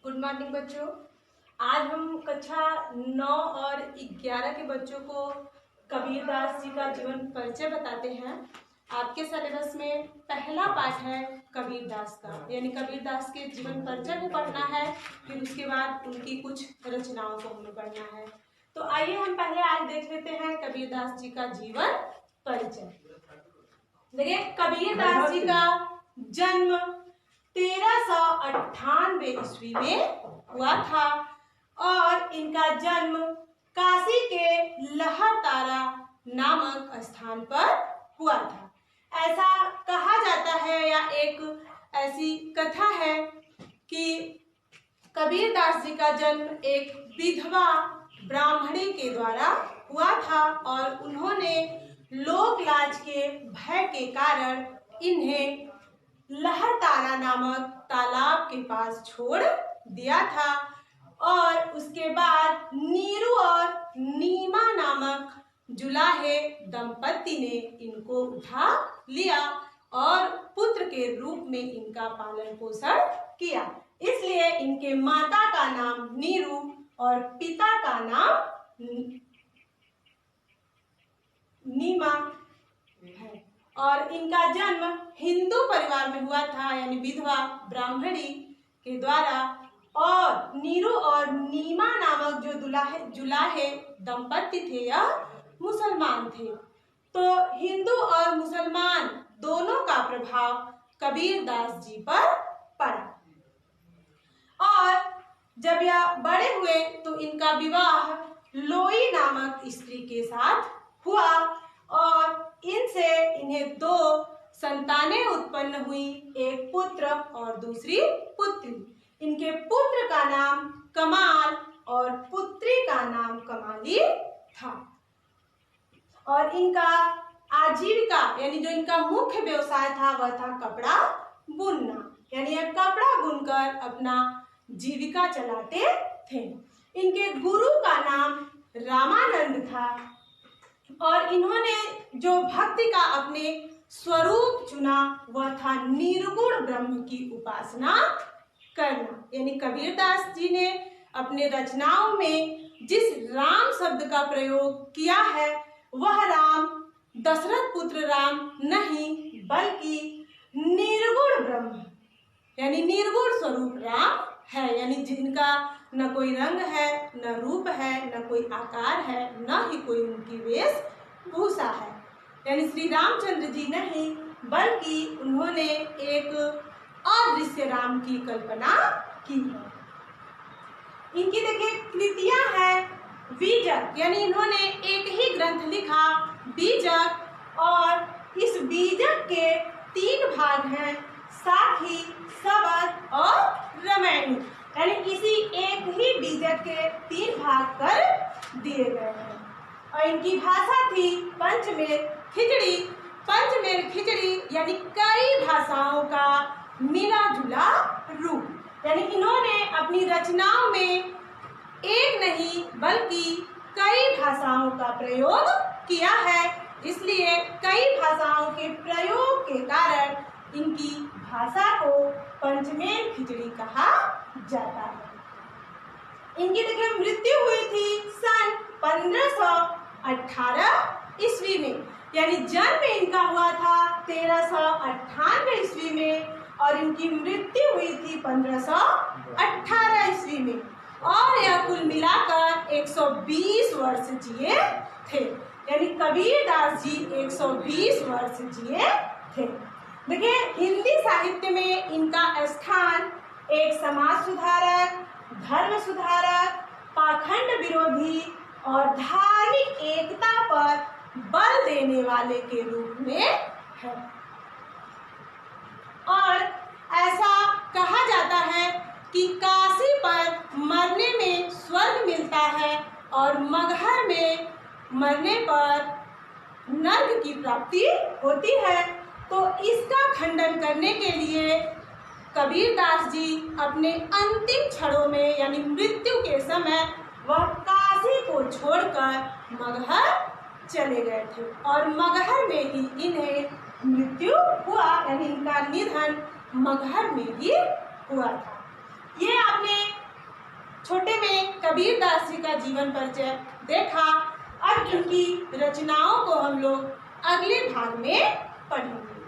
Good morning बच्चों। आज हम कक्षा 9 और 11 के बच्चों को कबीरदास जी का जीवन परिचय बताते हैं। आपके सिलेबस में पहला पाठ है कबीरदास का, यानी कबीरदास के जीवन परिचय को पढ़ना है, फिर उसके बाद उनकी कुछ रचनाओं को हमें पढ़ना है। तो आइए हम पहले आज देख लेते हैं कबीरदास जी का जीवन परिचय। देखिए, कबीरदास जी का जन्म 1398 ईस्वी में हुआ था और इनका जन्म काशी के लहरतारा नामक स्थान पर हुआ था। ऐसा कहा जाता है या एक ऐसी कथा है कि कबीरदास जी का जन्म एक विधवा ब्राह्मणी के द्वारा हुआ था और उन्होंने लोक लाज के भय के कारण इन्हें लहरतारा नामक तालाब के पास छोड़ दिया था और उसके बाद नीरू और नीमा नामक जुलाहे दंपति ने इनको उठा लिया और पुत्र के रूप में इनका पालन पोषण किया। इसलिए इनके माता का नाम नीरू और पिता का नाम नीमा है। और इनका जन्म हिंदू परिवार में हुआ था, यानी विधवा ब्राह्मणी के द्वारा। और नीरू और नीमा नामक जो जुलाहे दंपति थे यह मुसलमान थे। तो हिंदू और मुसलमान दोनों का प्रभाव कबीरदास जी पर पड़ा और जब यह बड़े हुए तो इनका विवाह लोई नामक स्त्री के साथ हुआ और इनसे इन्हें 2 संतानें उत्पन्न हुई, एक पुत्र और दूसरी पुत्री। इनके पुत्र का नाम कमाल और पुत्री का नाम कमाली था। और इनका आजीविका यानी जो इनका मुख्य व्यवसाय था वह था कपड़ा बुनना, यानी यह कपड़ा बुनकर अपना जीविका चलाते थे। इनके गुरु का नाम रामानंद था और इन्होंने जो भक्ति का अपने स्वरूप चुना वह था निर्गुण ब्रह्म की उपासना करना। यानी कबीरदास जी ने अपने रचनाओं में जिस राम शब्द का प्रयोग किया है वह राम दशरथ पुत्र राम नहीं बल्कि निर्गुण ब्रह्म यानी निर्गुण स्वरूप राम है, यानी जिनका न कोई रंग है, न रूप है, न कोई आकार है, न ही कोई उनकी वेशभूषा है। यानी श्री रामचंद्र जी नहीं बल्कि उन्होंने एक अदृश्य राम की कल्पना की है। इनकी देखिए कृतियां हैं बीजक, यानी इन्होंने एक ही ग्रंथ लिखा बीजक और इस बीजक के 3 भाग हैं, साखी, सबद और रामायणी। यानी इसी एक ही बीजक के 3 भाग कर दिए गए हैं। और इनकी भाषा थी पंचमेर खिचड़ी। पंचमेर खिचड़ी यानी कई भाषाओं का मिला जुला रूप, यानी इन्होंने अपनी रचनाओं में एक नहीं बल्कि कई भाषाओं का प्रयोग किया है। इसलिए कई भाषाओं के प्रयोग के कारण इनकी भाषा को पंचमेर खिचड़ी कहा जाता है। इनकी देखिए मृत्यु हुई थी सन 1518 ईस्वी में, यानी जन्म इनका हुआ था 1398 ईस्वी में और इनकी मृत्यु हुई थी 1518 ईस्वी में। और यह कुल मिलाकर 120 वर्ष जिए थे, यानी कबीरदास जी 120 वर्ष जिए थे। देखिए, हिंदी साहित्य में इनका स्थान एक समाज सुधारक, धर्म सुधारक, पाखंड विरोधी और धार्मिक एकता पर बल देने वाले के रूप में है। और ऐसा कहा जाता है कि काशी पर मरने में स्वर्ग मिलता है और मगहर में मरने पर नर्क की प्राप्ति होती है। तो इसका खंडन करने के लिए कबीरदास जी अपने अंतिम क्षणों में यानी मृत्यु के समय वह काशी को छोड़कर मगहर चले गए थे और मगहर में ही इन्हें मृत्यु हुआ, यानी इनका निधन मगहर में ही हुआ था। ये आपने कबीरदास जी का जीवन परिचय देखा। अब इनकी रचनाओं को हम लोग अगले भाग में पढ़ेंगे।